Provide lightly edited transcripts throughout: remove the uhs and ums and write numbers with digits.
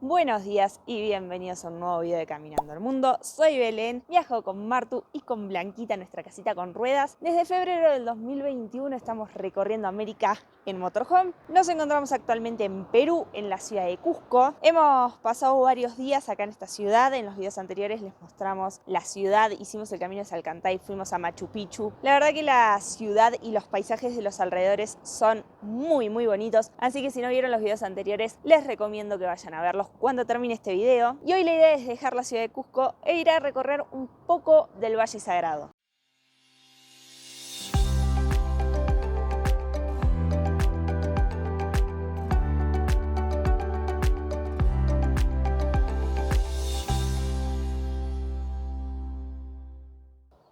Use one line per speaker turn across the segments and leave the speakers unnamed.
Buenos días y bienvenidos a un nuevo video de Caminando el Mundo. Soy Belén, viajo con Martu y con Blanquita, nuestra casita con ruedas. Desde febrero del 2021 estamos recorriendo América en motorhome. Nos encontramos actualmente en Perú, en la ciudad de Cusco. Hemos pasado varios días acá en esta ciudad. En los videos anteriores les mostramos la ciudad, hicimos el camino de Salcantay, fuimos a Machu Picchu. La verdad que la ciudad y los paisajes de los alrededores son muy bonitos, así que si no vieron los videos anteriores les recomiendo que vayan a verlos cuando termine este video. Y hoy la idea es dejar la ciudad de Cusco e ir a recorrer un poco del Valle Sagrado.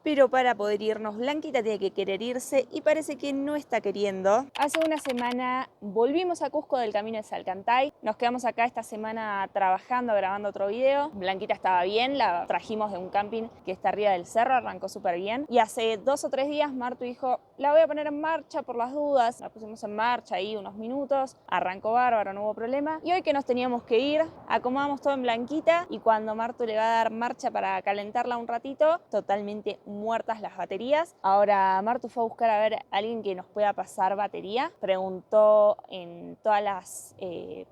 Pero para poder irnos, Blanquita tiene que querer irse y parece que no está queriendo. Hace una semana volvimos a Cusco del camino de Salcantay. Nos quedamos acá esta semana trabajando, grabando otro video. Blanquita estaba bien, la trajimos de un camping que está arriba del cerro, arrancó súper bien. Y hace 2 o 3 días Martu dijo, la voy a poner en marcha por las dudas. La pusimos en marcha ahí unos minutos, arrancó bárbaro, no hubo problema. Y hoy que nos teníamos que ir, acomodamos todo en Blanquita y cuando Martu le va a dar marcha para calentarla un ratito, totalmente muertas las baterías. Ahora Martu fue a buscar a ver a alguien que nos pueda pasar batería. Preguntó en todas las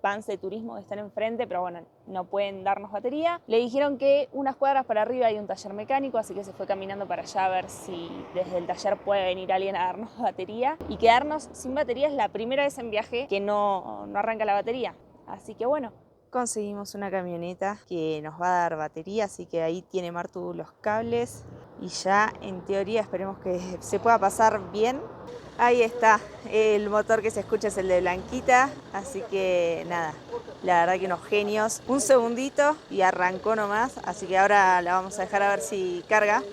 vans de turismo que están enfrente, pero bueno, no pueden darnos batería. Le dijeron que unas cuadras para arriba hay un taller mecánico, así que se fue caminando para allá a ver si desde el taller puede venir alguien a darnos batería. Y quedarnos sin batería es la primera vez en viaje que no arranca la batería. Así que bueno, conseguimos una camioneta que nos va a dar batería, así que ahí tiene Martu los cables y ya en teoría esperemos que se pueda pasar bien. Ahí está, el motor que se escucha es el de Blanquita, así que nada, la verdad que unos genios. Un segundito y arrancó nomás, así que ahora la vamos a dejar a ver si carga.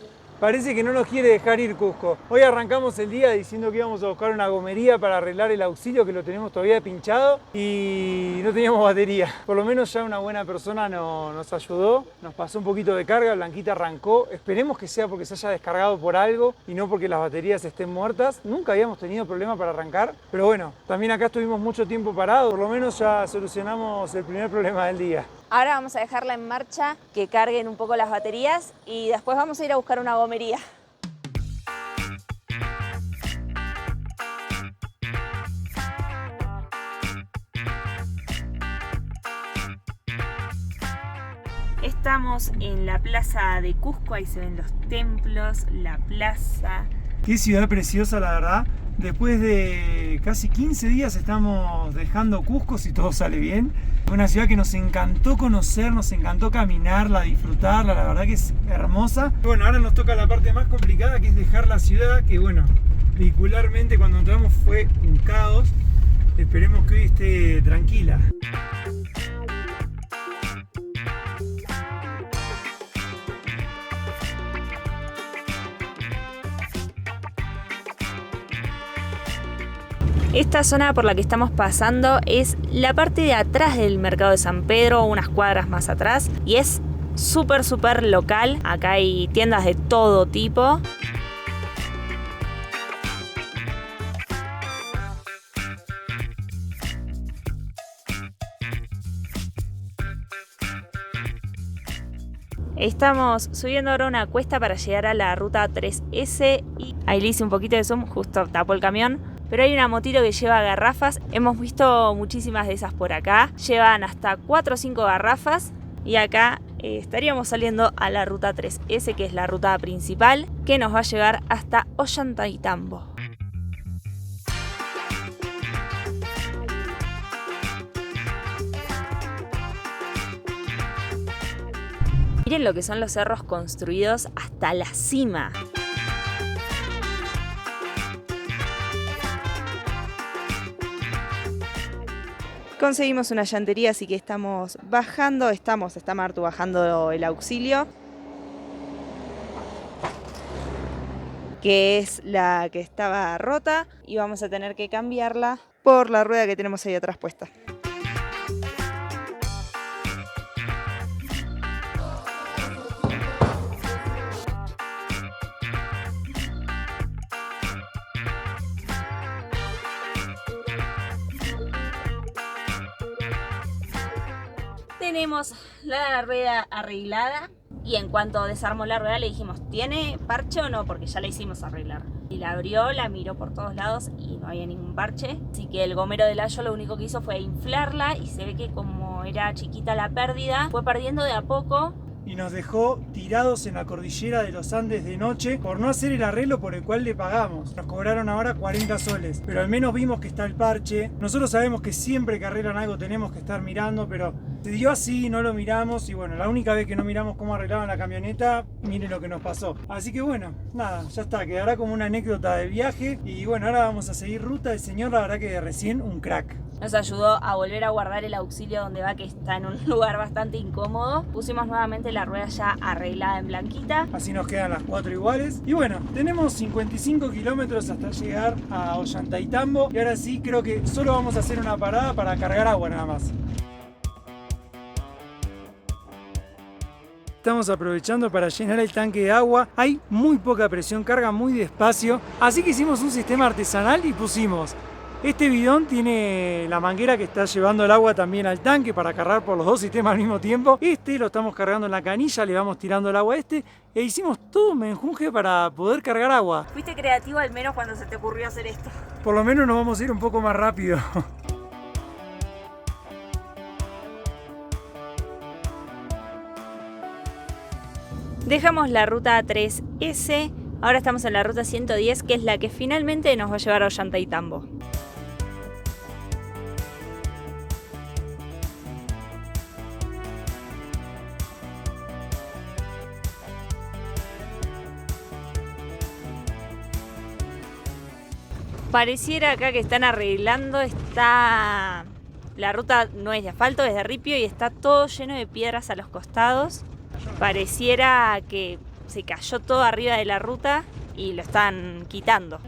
Parece que no nos quiere dejar ir Cusco. Hoy arrancamos el día diciendo que íbamos a buscar una gomería para arreglar el auxilio, que lo tenemos todavía pinchado, y no teníamos batería. Por lo menos ya una buena persona nos ayudó, nos pasó un poquito de carga, Blanquita arrancó. Esperemos que sea porque se haya descargado por algo y no porque las baterías estén muertas. Nunca habíamos tenido problema para arrancar, pero bueno, también acá estuvimos mucho tiempo parados. Por lo menos ya solucionamos el primer problema del día.
Ahora vamos a dejarla en marcha, que carguen un poco las baterías y después vamos a ir a buscar una gomería. Estamos en la plaza de Cusco, ahí se ven los templos, la plaza.
Qué ciudad preciosa, la verdad. Después de casi 15 días estamos dejando Cusco, si todo sale bien. Una ciudad que nos encantó conocer, nos encantó caminarla, disfrutarla, la verdad que es hermosa. Bueno, ahora nos toca la parte más complicada, que es dejar la ciudad, que bueno, vehicularmente cuando entramos fue un caos. Esperemos que hoy esté tranquila.
Esta zona por la que estamos pasando es la parte de atrás del mercado de San Pedro, unas cuadras más atrás, y es súper local. Acá hay tiendas de todo tipo. Estamos subiendo ahora una cuesta para llegar a la ruta 3S y ahí le hice un poquito de zoom, justo tapó el camión. Pero hay una motito que lleva garrafas, hemos visto muchísimas de esas por acá, llevan hasta 4 o 5 garrafas y acá estaríamos saliendo a la ruta 3S, que es la ruta principal, que nos va a llevar hasta Ollantaytambo. Miren lo que son los cerros construidos hasta la cima. Conseguimos una llantería, así que estamos bajando, está Martu bajando el auxilio, que es la que estaba rota, y vamos a tener que cambiarla por la rueda que tenemos ahí atrás puesta. Tenemos la rueda arreglada y en cuanto desarmó la rueda le dijimos, ¿tiene parche o no? Porque ya la hicimos arreglar. Y la abrió, la miró por todos lados y no había ningún parche. Así que el gomero del Ayo lo único que hizo fue inflarla y se ve que como era chiquita la pérdida, fue perdiendo de a poco.
Y nos dejó tirados en la cordillera de los Andes de noche por no hacer el arreglo por el cual le pagamos. Nos cobraron ahora 40 soles, pero al menos vimos que está el parche. Nosotros sabemos que siempre que arreglan algo tenemos que estar mirando, pero se dio así, no lo miramos y bueno, la única vez que no miramos cómo arreglaban la camioneta, miren lo que nos pasó. Así que bueno, nada, ya está, quedará como una anécdota del viaje y bueno, ahora vamos a seguir ruta. El señor, la verdad que recién un crack.
Nos ayudó a volver a guardar el auxilio donde va, que está en un lugar bastante incómodo. Pusimos nuevamente la rueda ya arreglada en blanquita.
Así nos quedan las 4 iguales. Y bueno, tenemos 55 kilómetros hasta llegar a Ollantaytambo. Y ahora sí, creo que solo vamos a hacer una parada para cargar agua nada más. Estamos aprovechando para llenar el tanque de agua. Hay muy poca presión, carga muy despacio. Así que hicimos un sistema artesanal y pusimos... Este bidón tiene la manguera que está llevando el agua también al tanque para cargar por los dos sistemas al mismo tiempo. Este lo estamos cargando en la canilla, le vamos tirando el agua a este e hicimos todo un menjunje para poder cargar agua.
Fuiste creativo al menos cuando se te ocurrió hacer esto.
Por lo menos nos vamos a ir un poco más rápido.
Dejamos la ruta 3S, ahora estamos en la ruta 110, que es la que finalmente nos va a llevar a Ollantaytambo. Pareciera acá que están arreglando, la ruta no es de asfalto, es de ripio y está todo lleno de piedras a los costados. Pareciera que se cayó todo arriba de la ruta y lo están quitando.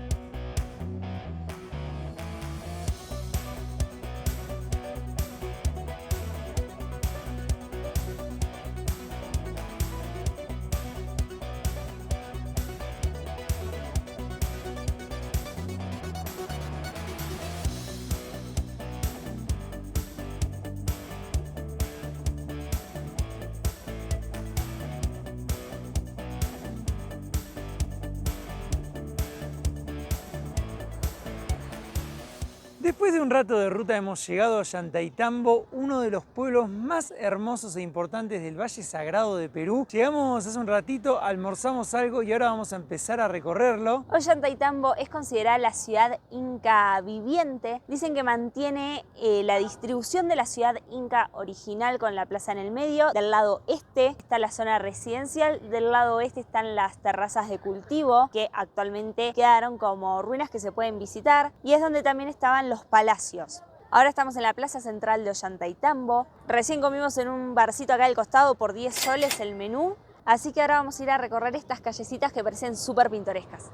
Después de un rato de ruta hemos llegado a Ollantaytambo, uno de los pueblos más hermosos e importantes del Valle Sagrado de Perú. Llegamos hace un ratito, almorzamos algo y ahora vamos a empezar a recorrerlo.
Ollantaytambo es considerada la ciudad inca viviente. Dicen que mantiene la distribución de la ciudad inca original con la plaza en el medio. Del lado este está la zona residencial, del lado oeste están las terrazas de cultivo que actualmente quedaron como ruinas que se pueden visitar y es donde también estaban los palacios. Ahora estamos en la plaza central de Ollantaytambo. Recién comimos en un barcito acá al costado por 10 soles el menú. Así que ahora vamos a ir a recorrer estas callecitas que parecen súper pintorescas.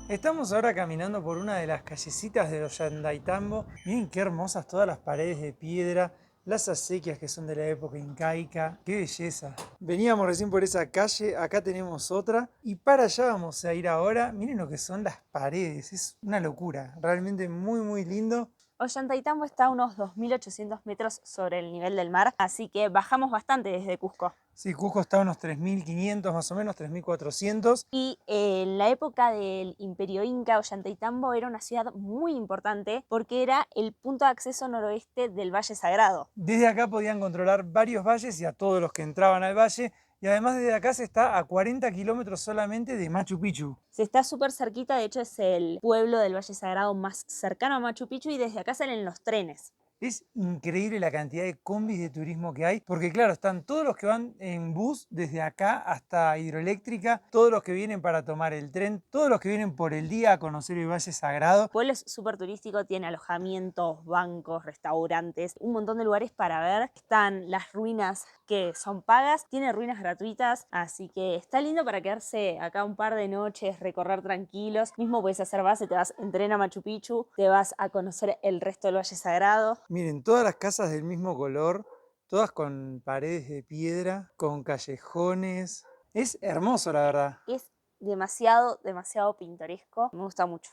Estamos ahora caminando por una de las callecitas de Ollantaytambo. Miren qué hermosas todas las paredes de piedra. Las acequias que son de la época incaica, qué belleza. Veníamos recién por esa calle, acá tenemos otra y para allá vamos a ir ahora. Miren lo que son las paredes, es una locura, realmente muy lindo.
Ollantaytambo está a unos 2.800 metros sobre el nivel del mar, así que bajamos bastante desde Cusco.
Sí, Cusco está a unos 3.500 más o menos, 3.400.
Y en la época del Imperio Inca, Ollantaytambo era una ciudad muy importante porque era el punto de acceso noroeste del Valle Sagrado.
Desde acá podían controlar varios valles y a todos los que entraban al valle. Y además desde acá se está a 40 kilómetros solamente de Machu Picchu.
Se está súper cerquita, de hecho es el pueblo del Valle Sagrado más cercano a Machu Picchu y desde acá salen los trenes.
Es increíble la cantidad de combis de turismo que hay, porque claro, están todos los que van en bus desde acá hasta Hidroeléctrica, todos los que vienen para tomar el tren, todos los que vienen por el día a conocer el Valle Sagrado.
El pueblo es súper turístico, tiene alojamientos, bancos, restaurantes, un montón de lugares para ver. Están las ruinas que son pagas, tiene ruinas gratuitas, así que está lindo para quedarse acá un par de noches, recorrer tranquilos. Mismo puedes hacer base, te vas en tren a Machu Picchu, te vas a conocer el resto del Valle Sagrado.
Miren, todas las casas del mismo color, todas con paredes de piedra, con callejones. Es hermoso, la verdad.
Es demasiado pintoresco. Me gusta mucho.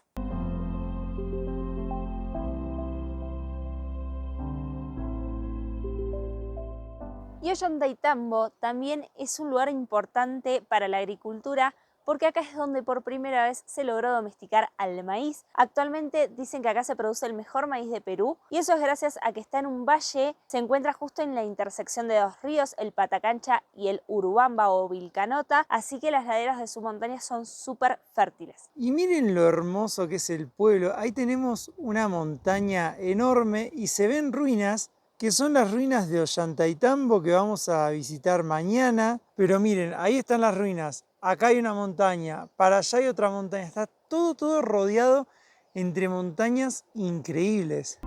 Y Ollantaytambo también es un lugar importante para la agricultura porque acá es donde por primera vez se logró domesticar al maíz. Actualmente dicen que acá se produce el mejor maíz de Perú y eso es gracias a que está en un valle, se encuentra justo en la intersección de dos ríos, el Patacancha y el Urubamba o Vilcanota, así que las laderas de su montaña son súper fértiles.
Y miren lo hermoso que es el pueblo. Ahí tenemos una montaña enorme y se ven ruinas que son las ruinas de Ollantaytambo que vamos a visitar mañana. Pero miren, ahí están las ruinas. Acá hay una montaña, para allá hay otra montaña. Está todo rodeado entre montañas increíbles.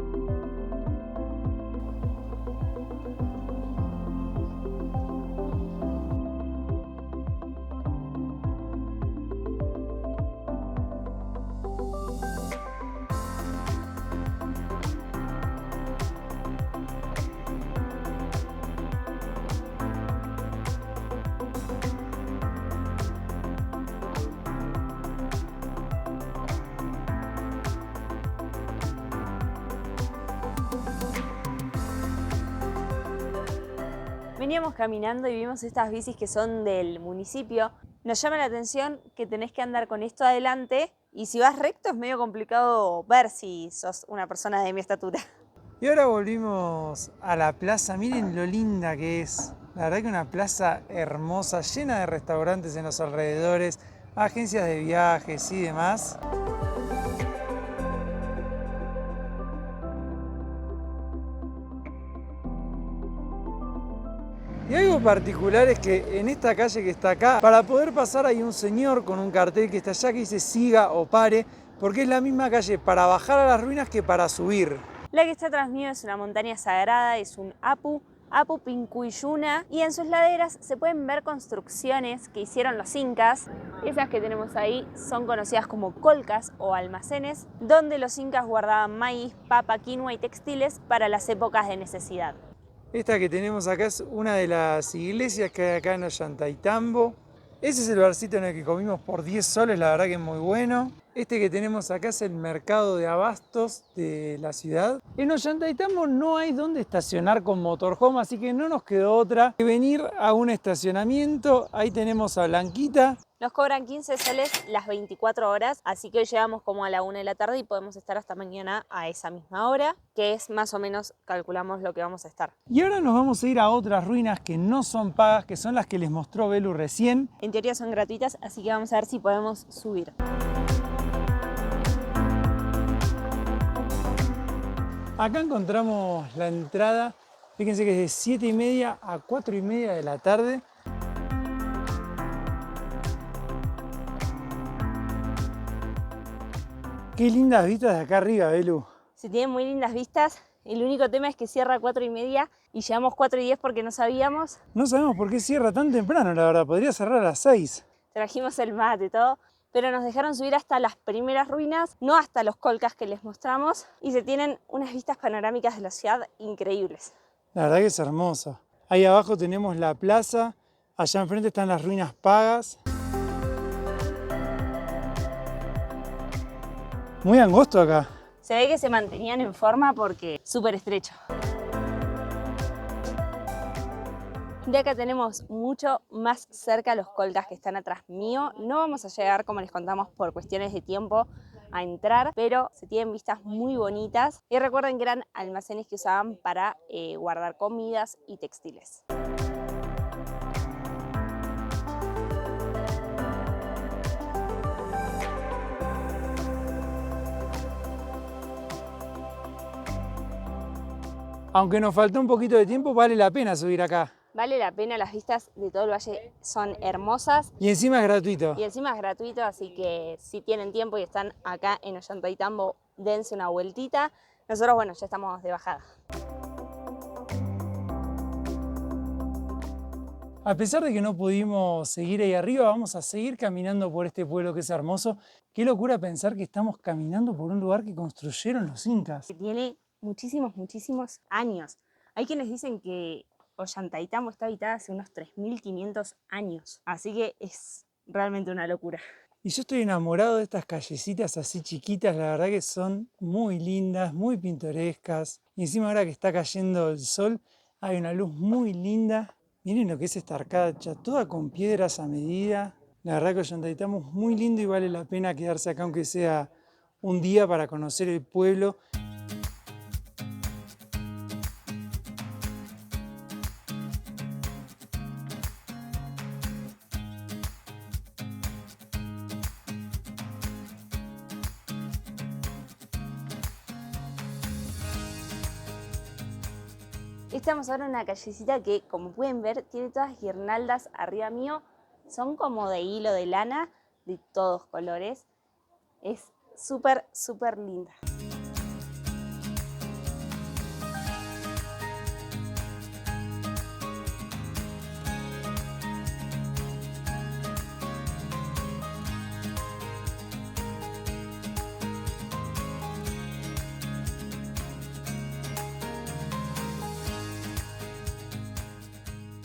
Veníamos caminando y vimos estas bicis que son del municipio. Nos llama la atención que tenés que andar con esto adelante y si vas recto es medio complicado ver si sos una persona de mi estatura.
Y ahora volvimos a la plaza. Miren lo linda que es. La verdad que una plaza hermosa, llena de restaurantes en los alrededores, agencias de viajes y demás. Y algo particular es que en esta calle que está acá, para poder pasar hay un señor con un cartel que está allá que dice siga o pare, porque es la misma calle para bajar a las ruinas que para subir.
La que está atrás mío es una montaña sagrada, es un Apu Pincuyuna, y en sus laderas se pueden ver construcciones que hicieron los incas. Esas que tenemos ahí son conocidas como colcas o almacenes, donde los incas guardaban maíz, papa, quinoa y textiles para las épocas de necesidad.
Esta que tenemos acá es una de las iglesias que hay acá en Ollantaytambo. Ese es el barcito en el que comimos por 10 soles, la verdad que es muy bueno. Este que tenemos acá es el mercado de abastos de la ciudad. En Ollantaytambo no hay donde estacionar con motorhome, así que no nos quedó otra que venir a un estacionamiento. Ahí tenemos a Blanquita.
Nos cobran 15 soles las 24 horas, así que hoy llegamos como a la 1 de la tarde y podemos estar hasta mañana a esa misma hora, que es más o menos, calculamos lo que vamos a estar.
Y ahora nos vamos a ir a otras ruinas que no son pagas, que son las que les mostró Belu recién.
En teoría son gratuitas, así que vamos a ver si podemos subir.
Acá encontramos la entrada, fíjense que es de 7:30 a 4:30 de la tarde. Qué lindas vistas de acá arriba, Belu.
Se tienen muy lindas vistas, el único tema es que cierra a 4:30 y llegamos 4:10 porque no sabíamos.
No sabemos por qué cierra tan temprano, la verdad, podría cerrar a las 6.
Trajimos el mate y todo, pero nos dejaron subir hasta las primeras ruinas, no hasta los colcas que les mostramos, y se tienen unas vistas panorámicas de la ciudad increíbles.
La verdad que es hermoso. Ahí abajo tenemos la plaza, allá enfrente están las ruinas pagas. Muy angosto acá.
Se ve que se mantenían en forma porque súper estrecho. De acá tenemos mucho más cerca los colcas que están atrás mío. No vamos a llegar, como les contamos, por cuestiones de tiempo a entrar, pero se tienen vistas muy bonitas. Y recuerden que eran almacenes que usaban para guardar comidas y textiles.
Aunque nos faltó un poquito de tiempo, vale la pena subir acá.
Vale la pena, las vistas de todo el valle son hermosas.
Y encima es gratuito.
Y encima es gratuito, así que si tienen tiempo y están acá en Ollantaytambo, dense una vueltita. Nosotros, bueno, ya estamos de bajada.
A pesar de que no pudimos seguir ahí arriba, vamos a seguir caminando por este pueblo que es hermoso. Qué locura pensar que estamos caminando por un lugar que construyeron los incas.
Que tiene muchísimos años. Hay quienes dicen que Ollantaytambo está habitada hace unos 3.500 años. Así que es realmente una locura.
Y yo estoy enamorado de estas callecitas así chiquitas, la verdad que son muy lindas, muy pintorescas. Y encima ahora que está cayendo el sol, Hay una luz muy linda. Miren lo que es esta arcada hecha toda con piedras a medida. La verdad que Ollantaytambo es muy lindo y vale la pena quedarse acá aunque sea un día para conocer el pueblo.
Estamos ahora en una callecita que, como pueden ver, tiene todas guirnaldas arriba mío. Son como de hilo de lana, de todos colores. Es súper, súper linda.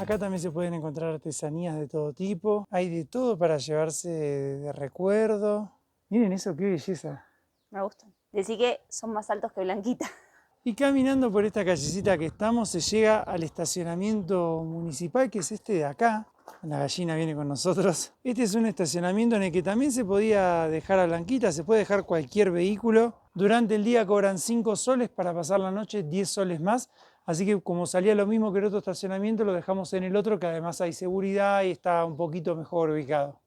Acá también se pueden encontrar artesanías de todo tipo. Hay de todo para llevarse de recuerdo. Miren eso, qué belleza.
Me gustan. Decí que son más altos que Blanquita.
Y caminando por esta callecita que estamos, se llega al estacionamiento municipal, que es este de acá. La gallina viene con nosotros. Este es un estacionamiento en el que también se podía dejar a Blanquita, se puede dejar cualquier vehículo. Durante el día cobran 5 soles, para pasar la noche 10 soles más. Así que como salía lo mismo que el otro estacionamiento, lo dejamos en el otro, que además hay seguridad y está un poquito mejor ubicado.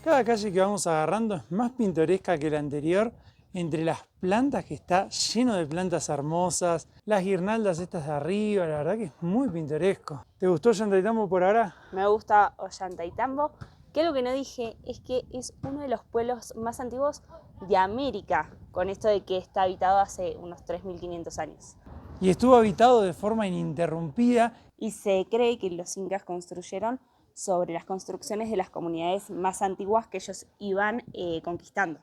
Cada calle que vamos agarrando es más pintoresca que la anterior. Entre las plantas, que está lleno de plantas hermosas, las guirnaldas estas de arriba, la verdad que es muy pintoresco. ¿Te gustó Ollantaytambo por ahora?
Me gusta Ollantaytambo, que lo que no dije es que es uno de los pueblos más antiguos de América, con esto de que está habitado hace unos 3.500 años.
Y estuvo habitado de forma ininterrumpida.
Y se cree que los incas construyeron sobre las construcciones de las comunidades más antiguas que ellos iban conquistando.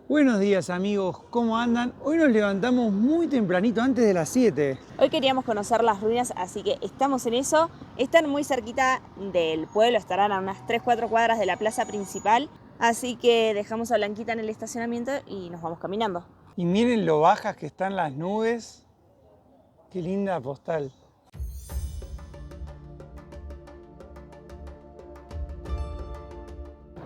Buenos días amigos, ¿cómo andan? Hoy nos levantamos muy tempranito, antes de las 7.
Hoy queríamos conocer las ruinas, así que estamos en eso. Están muy cerquita del pueblo, estarán a unas 3-4 cuadras de la plaza principal. Así que dejamos a Blanquita en el estacionamiento y nos vamos caminando.
Y miren lo bajas que están las nubes. Qué linda postal.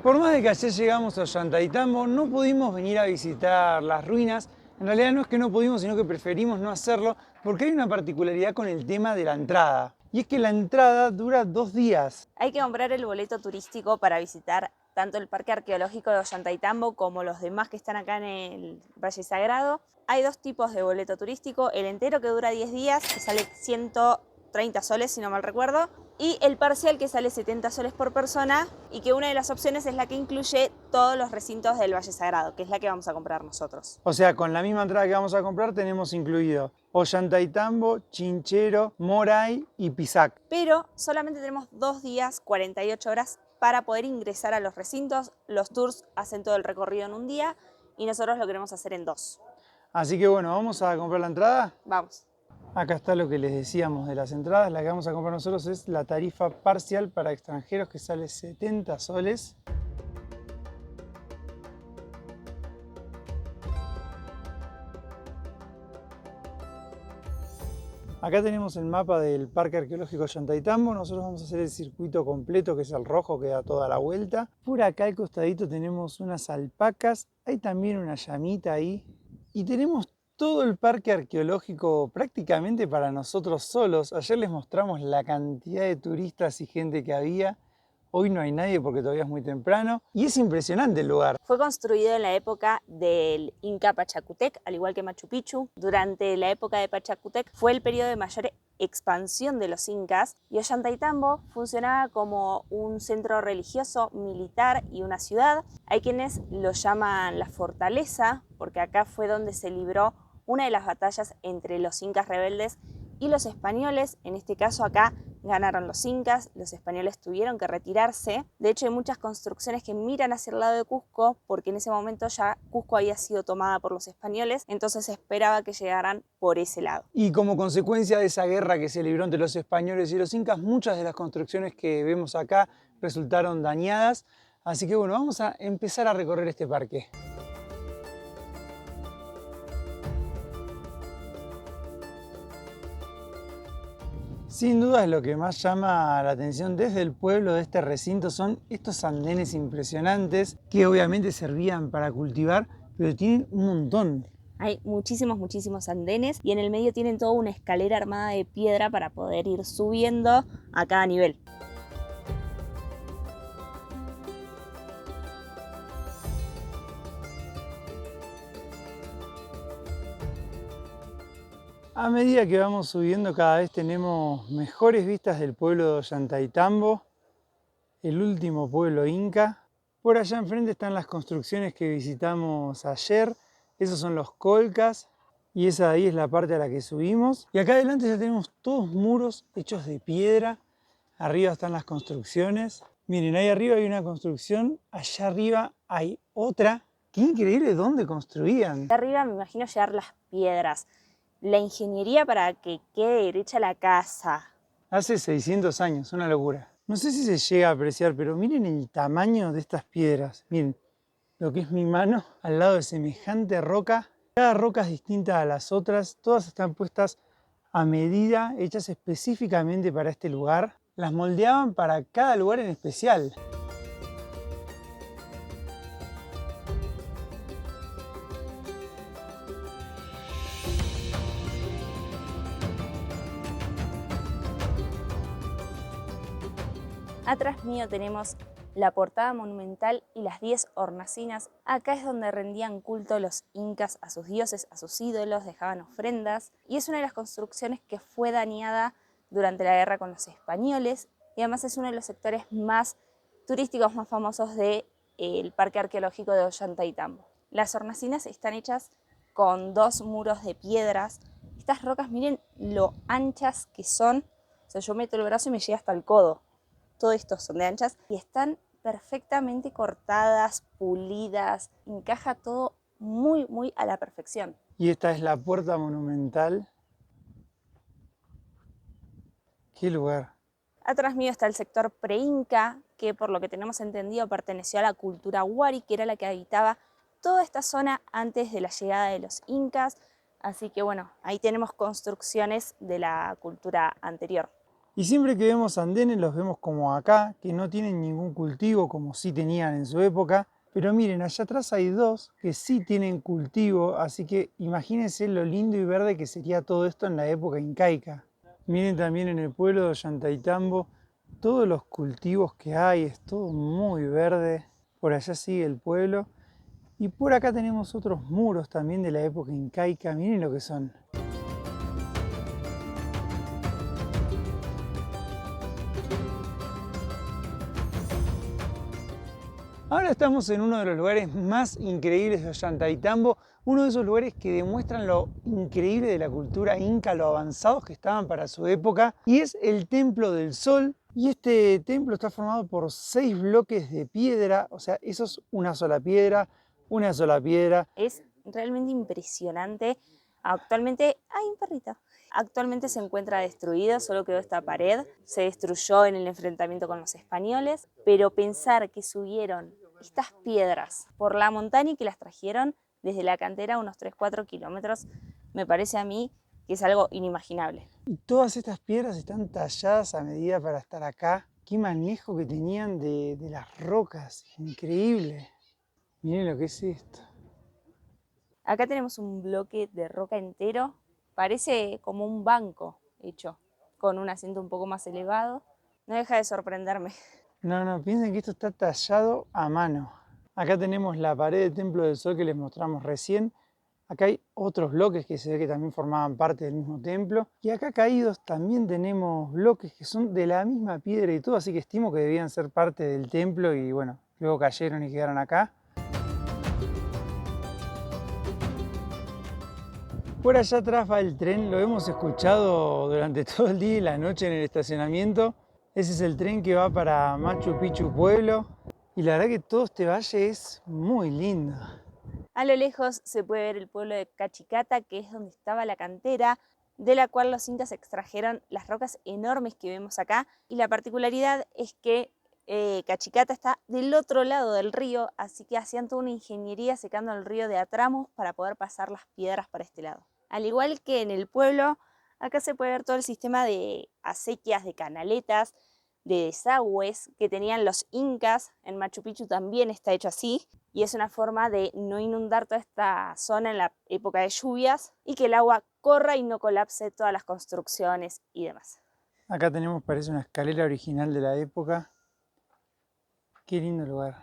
Por más de que ayer llegamos a Ollantaytambo, no pudimos venir a visitar las ruinas. En realidad no es que no pudimos, sino que preferimos no hacerlo porque hay una particularidad con el tema de la entrada. Y es que la entrada dura 2 días.
Hay que comprar el boleto turístico para visitar tanto el Parque Arqueológico de Ollantaytambo como los demás que están acá en el Valle Sagrado. Hay 2 tipos de boleto turístico, el entero que dura 10 días, que sale 130 soles si no mal recuerdo, y el parcial que sale 70 soles por persona y que una de las opciones es la que incluye todos los recintos del Valle Sagrado, que es la que vamos a comprar nosotros.
O sea, con la misma entrada que vamos a comprar tenemos incluido Ollantaytambo, Chinchero, Moray y Pisac.
Pero solamente tenemos 2 días, 48 horas para poder ingresar a los recintos. Los tours hacen todo el recorrido en un día y nosotros lo queremos hacer en 2.
Así que bueno, ¿vamos a comprar la entrada?
Vamos.
Acá está lo que les decíamos de las entradas. La que vamos a comprar nosotros es la tarifa parcial para extranjeros, que sale 70 soles. Acá tenemos el mapa del Parque Arqueológico Ollantaytambo. Nosotros vamos a hacer el circuito completo, que es el rojo, que da toda la vuelta. Por acá al costadito tenemos unas alpacas. Hay también una llamita ahí. Y tenemos todo el parque arqueológico prácticamente para nosotros solos. Ayer les mostramos la cantidad de turistas y gente que había. Hoy no hay nadie porque todavía es muy temprano. Y es impresionante el lugar.
Fue construido en la época del Inca Pachacútec, al igual que Machu Picchu. Durante la época de Pachacútec fue el periodo de mayor expansión de los incas y Ollantaytambo funcionaba como un centro religioso, militar y una ciudad. Hay quienes lo llaman la fortaleza porque acá fue donde se libró una de las batallas entre los incas rebeldes y los españoles. En este caso acá ganaron los incas, los españoles tuvieron que retirarse. De hecho hay muchas construcciones que miran hacia el lado de Cusco porque en ese momento ya Cusco había sido tomada por los españoles, entonces se esperaba que llegaran por ese lado.
Y como consecuencia de esa guerra que se libró entre los españoles y los incas, muchas de las construcciones que vemos acá resultaron dañadas. Así que bueno, vamos a empezar a recorrer este parque. Sin duda lo que más llama la atención desde el pueblo de este recinto son estos andenes impresionantes que obviamente servían para cultivar, pero tienen un montón.
Hay muchísimos andenes y en el medio tienen toda una escalera armada de piedra para poder ir subiendo a cada nivel.
A medida que vamos subiendo cada vez tenemos mejores vistas del pueblo de Ollantaytambo, el último pueblo inca. Por allá enfrente están las construcciones que visitamos ayer, esos son los colcas y esa de ahí es la parte a la que subimos. Y acá adelante ya tenemos todos muros hechos de piedra, arriba están las construcciones. Miren, ahí arriba hay una construcción, allá arriba hay otra. ¡Qué increíble dónde construían!
De arriba me imagino llevar las piedras. La ingeniería para que quede derecha la casa.
Hace 600 años, una locura. No sé si se llega a apreciar, pero miren el tamaño de estas piedras. Miren lo que es mi mano al lado de semejante roca. Cada roca es distinta a las otras. Todas están puestas a medida, hechas específicamente para este lugar. Las moldeaban para cada lugar en especial.
Atrás mío tenemos la portada monumental y las 10 hornacinas. Acá es donde rendían culto los incas a sus dioses, a sus ídolos, dejaban ofrendas. Y es una de las construcciones que fue dañada durante la guerra con los españoles. Y además es uno de los sectores más turísticos, más famosos del Parque Arqueológico de Ollantaytambo. Las hornacinas están hechas con 2 muros de piedras. Estas rocas, miren lo anchas que son. O sea, yo meto el brazo y me llega hasta el codo. Todo esto son de anchas y están perfectamente cortadas, pulidas, encaja todo muy a la perfección.
Y esta es la puerta monumental. ¡Qué lugar!
Atrás mío está el sector pre-inca, que por lo que tenemos entendido perteneció a la cultura Wari, que era la que habitaba toda esta zona antes de la llegada de los incas. Así que bueno, ahí tenemos construcciones de la cultura anterior.
Y siempre que vemos andenes los vemos como acá, que no tienen ningún cultivo como sí tenían en su época. Pero miren, allá atrás hay 2 que sí tienen cultivo, así que imagínense lo lindo y verde que sería todo esto en la época incaica. Miren también en el pueblo de Ollantaytambo todos los cultivos que hay, es todo muy verde. Por allá sigue el pueblo. Y por acá tenemos otros muros también de la época incaica, miren lo que son. Ahora estamos en uno de los lugares más increíbles de Ollantaytambo, uno de esos lugares que demuestran lo increíble de la cultura inca, lo avanzados que estaban para su época, y es el Templo del Sol. Y este templo está formado por 6 bloques de piedra, o sea, eso es una sola piedra, una sola piedra.
Es realmente impresionante. Actualmente hay un perrito. Actualmente se encuentra destruido, solo quedó esta pared. Se destruyó en el enfrentamiento con los españoles, pero pensar que subieron estas piedras por la montaña y que las trajeron desde la cantera unos 3-4 kilómetros, me parece a mí que es algo inimaginable.
Y todas estas piedras están talladas a medida para estar acá. Qué manejo que tenían de las rocas, increíble. Miren lo que es esto.
Acá tenemos un bloque de roca entero, parece como un banco hecho, con un asiento un poco más elevado. No deja de sorprenderme.
No, piensen que esto está tallado a mano. Acá tenemos la pared del Templo del Sol que les mostramos recién. Acá hay otros bloques que se ve que también formaban parte del mismo templo. Y acá caídos también tenemos bloques que son de la misma piedra y todo, así que estimo que debían ser parte del templo y bueno, luego cayeron y quedaron acá. Por allá atrás va el tren, lo hemos escuchado durante todo el día y la noche en el estacionamiento. Ese es el tren que va para Machu Picchu Pueblo. Y la verdad que todo este valle es muy lindo.
A lo lejos se puede ver el pueblo de Cachicata, que es donde estaba la cantera, de la cual los incas extrajeron las rocas enormes que vemos acá. Y la particularidad es que Cachicata está del otro lado del río, así que hacían toda una ingeniería secando el río de a tramos para poder pasar las piedras para este lado. Al igual que en el pueblo, acá se puede ver todo el sistema de acequias, de canaletas, de desagües que tenían los incas. En Machu Picchu también está hecho así y es una forma de no inundar toda esta zona en la época de lluvias y que el agua corra y no colapse todas las construcciones y demás.
Acá tenemos, parece una escalera original de la época. Qué lindo lugar.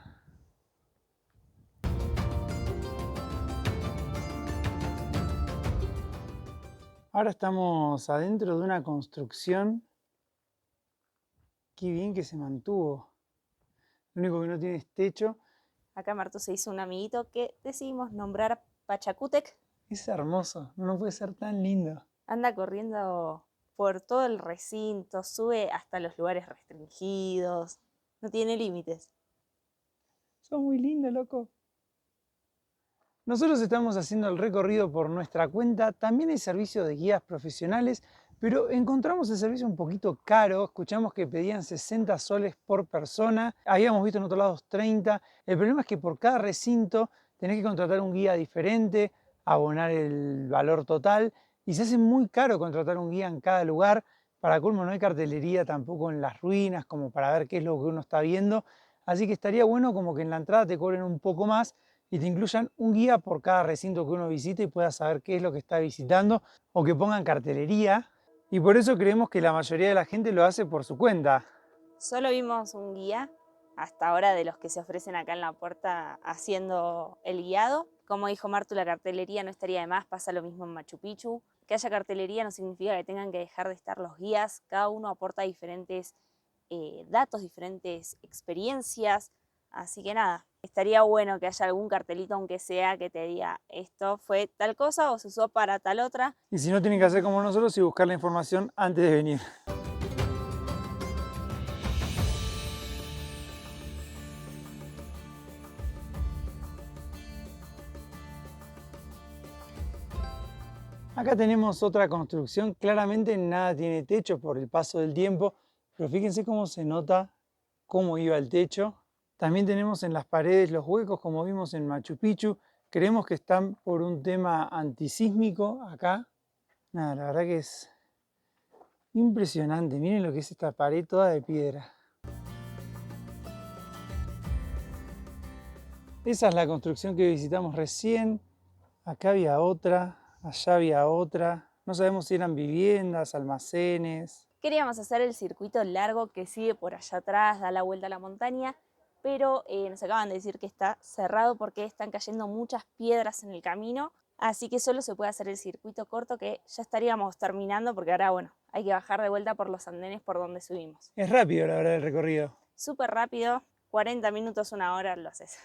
Ahora estamos adentro de una construcción. Qué bien que se mantuvo. Lo único que no tiene es techo.
Acá Martu se hizo un amiguito que decidimos nombrar Pachacútec.
Es hermoso, no puede ser tan lindo.
Anda corriendo por todo el recinto, sube hasta los lugares restringidos, no tiene límites.
Son muy lindos, loco. Nosotros estamos haciendo el recorrido por nuestra cuenta. También hay servicio de guías profesionales, pero encontramos el servicio un poquito caro. Escuchamos que pedían 60 soles por persona. Habíamos visto en otros lados 30. El problema es que por cada recinto tenés que contratar un guía diferente, abonar el valor total y se hace muy caro contratar un guía en cada lugar. Para colmo no hay cartelería tampoco en las ruinas como para ver qué es lo que uno está viendo. Así que estaría bueno como que en la entrada te cobren un poco más y te incluyan un guía por cada recinto que uno visite y pueda saber qué es lo que está visitando o que pongan cartelería. Y por eso creemos que la mayoría de la gente lo hace por su cuenta.
Solo vimos un guía hasta ahora de los que se ofrecen acá en la puerta haciendo el guiado. Como dijo Martu, la cartelería no estaría de más, pasa lo mismo en Machu Picchu. Que haya cartelería no significa que tengan que dejar de estar los guías, cada uno aporta diferentes datos, diferentes experiencias, así que nada, estaría bueno que haya algún cartelito aunque sea que te diga esto fue tal cosa o se usó para tal otra.
Y si no, tienen que hacer como nosotros y buscar la información antes de venir. Acá tenemos otra construcción, claramente nada tiene techo por el paso del tiempo, pero fíjense cómo se nota cómo iba el techo. También tenemos en las paredes los huecos como vimos en Machu Picchu. Creemos que están por un tema antisísmico acá. Nada, la verdad que es impresionante. Miren lo que es esta pared toda de piedra. Esa es la construcción que visitamos recién. Acá había otra. Allá había otra. No sabemos si eran viviendas, almacenes.
Queríamos hacer el circuito largo que sigue por allá atrás, da la vuelta a la montaña, pero nos acaban de decir que está cerrado porque están cayendo muchas piedras en el camino, así que solo se puede hacer el circuito corto que ya estaríamos terminando porque ahora, bueno, hay que bajar de vuelta por los andenes por donde subimos.
Es rápido, la verdad, el recorrido.
Súper rápido, 40 minutos, una hora lo haces.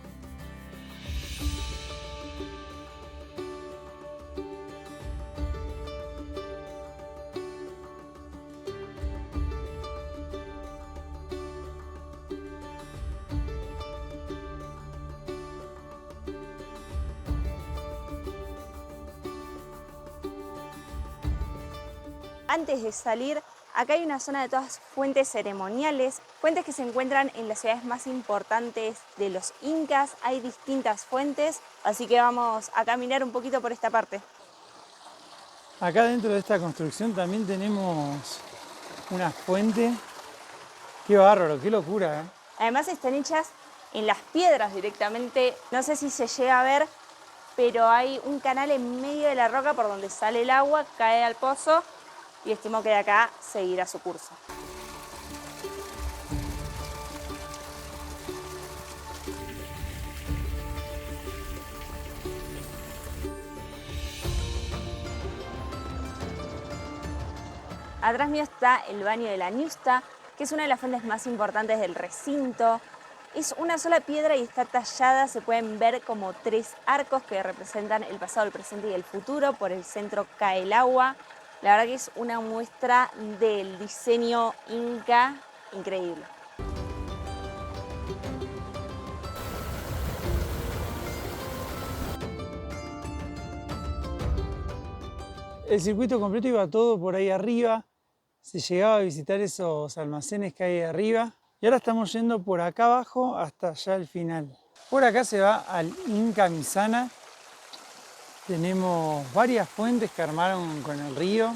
Antes de salir, acá hay una zona de todas fuentes ceremoniales, fuentes que se encuentran en las ciudades más importantes de los incas. Hay distintas fuentes, así que vamos a caminar un poquito por esta parte.
Acá dentro de esta construcción también tenemos una fuente. Qué bárbaro, qué locura, ¿eh?
Además están hechas en las piedras directamente. No sé si se llega a ver, pero hay un canal en medio de la roca por donde sale el agua, cae al pozo y estimo que de acá seguirá su curso. Atrás mío está el baño de la Ñusta, que es una de las fuentes más importantes del recinto. Es una sola piedra y está tallada, se pueden ver como 3 arcos que representan el pasado, el presente y el futuro. Por el centro cae el agua. La verdad que es una muestra del diseño inca increíble.
El circuito completo iba todo por ahí arriba. Se llegaba a visitar esos almacenes que hay arriba. Y ahora estamos yendo por acá abajo hasta allá al final. Por acá se va al Inca Misana. Tenemos varias fuentes que armaron con el río.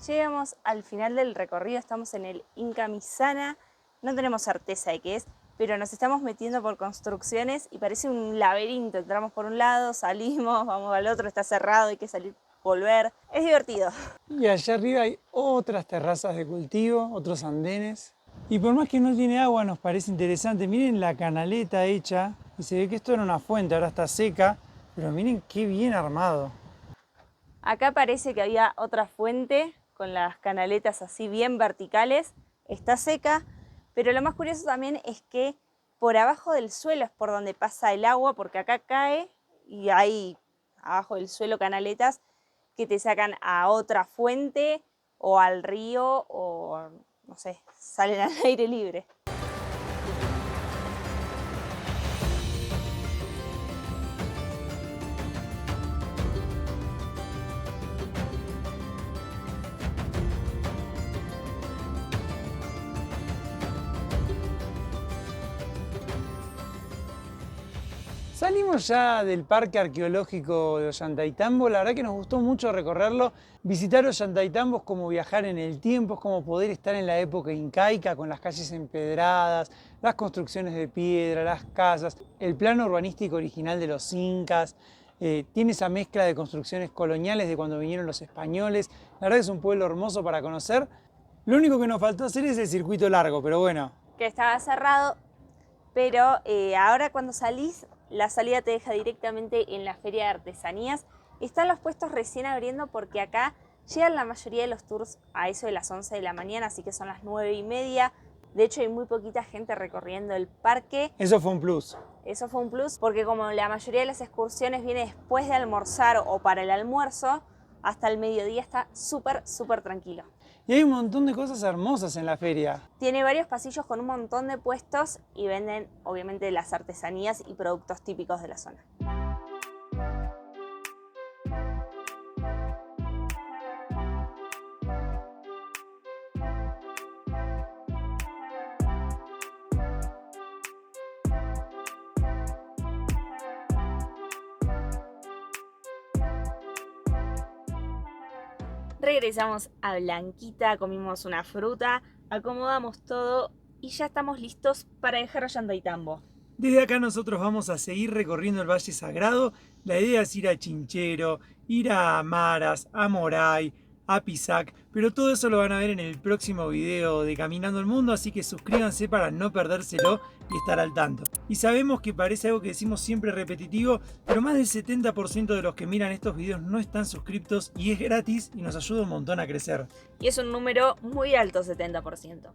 Llegamos al final del recorrido, estamos en el Inca Misana. No tenemos certeza de qué es, pero nos estamos metiendo por construcciones y parece un laberinto. Entramos por un lado, salimos, vamos al otro, está cerrado, hay que salir, volver. Es divertido.
Y allá arriba hay otras terrazas de cultivo, otros andenes. Y por más que no tiene agua, nos parece interesante. Miren la canaleta hecha. Y se ve que esto era una fuente, ahora está seca. Pero miren qué bien armado.
Acá parece que había otra fuente con las canaletas así bien verticales. Está seca, pero lo más curioso también es que por abajo del suelo es por donde pasa el agua, porque acá cae y hay abajo del suelo canaletas que te sacan a otra fuente o al río o, no sé, salen al aire libre.
Salimos ya del Parque Arqueológico de Ollantaytambo. La verdad que nos gustó mucho recorrerlo. Visitar Ollantaytambo es como viajar en el tiempo, es como poder estar en la época incaica con las calles empedradas, las construcciones de piedra, las casas, el plano urbanístico original de los incas. Tiene esa mezcla de construcciones coloniales de cuando vinieron los españoles. La verdad que es un pueblo hermoso para conocer. Lo único que nos faltó hacer es el circuito largo, pero bueno.
Que estaba cerrado, pero ahora cuando salís, la salida te deja directamente en la Feria de Artesanías. Están los puestos recién abriendo porque acá llegan la mayoría de los tours a eso de las 11 de la mañana, así que son las 9:30. De hecho, hay muy poquita gente recorriendo el parque.
Eso fue un plus.
Eso fue un plus porque como la mayoría de las excursiones viene después de almorzar o para el almuerzo, hasta el mediodía está súper tranquilo.
Y hay un montón de cosas hermosas en la feria.
Tiene varios pasillos con un montón de puestos y venden obviamente las artesanías y productos típicos de la zona. Regresamos a Blanquita, comimos una fruta, acomodamos todo y ya estamos listos para dejar Ollantaytambo.
Desde acá nosotros vamos a seguir recorriendo el Valle Sagrado. La idea es ir a Chinchero, ir a Maras, a Moray, a Pisac, pero todo eso lo van a ver en el próximo video de Caminando el Mundo, así que suscríbanse para no perdérselo y estar al tanto. Y sabemos que parece algo que decimos siempre repetitivo, pero más del 70% de los que miran estos videos no están suscriptos y es gratis y nos ayuda un montón a crecer.
Y es un número muy alto, 70%.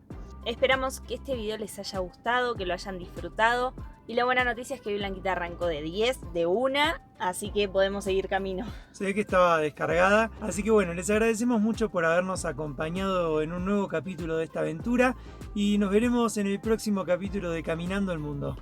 Esperamos que este video les haya gustado, que lo hayan disfrutado. Y la buena noticia es que hoy Blanquita arrancó de 10, de 1, así que podemos seguir camino.
Se ve que estaba descargada, así que bueno, les agradecemos mucho por habernos acompañado en un nuevo capítulo de esta aventura y nos veremos en el próximo capítulo de Caminando el Mundo.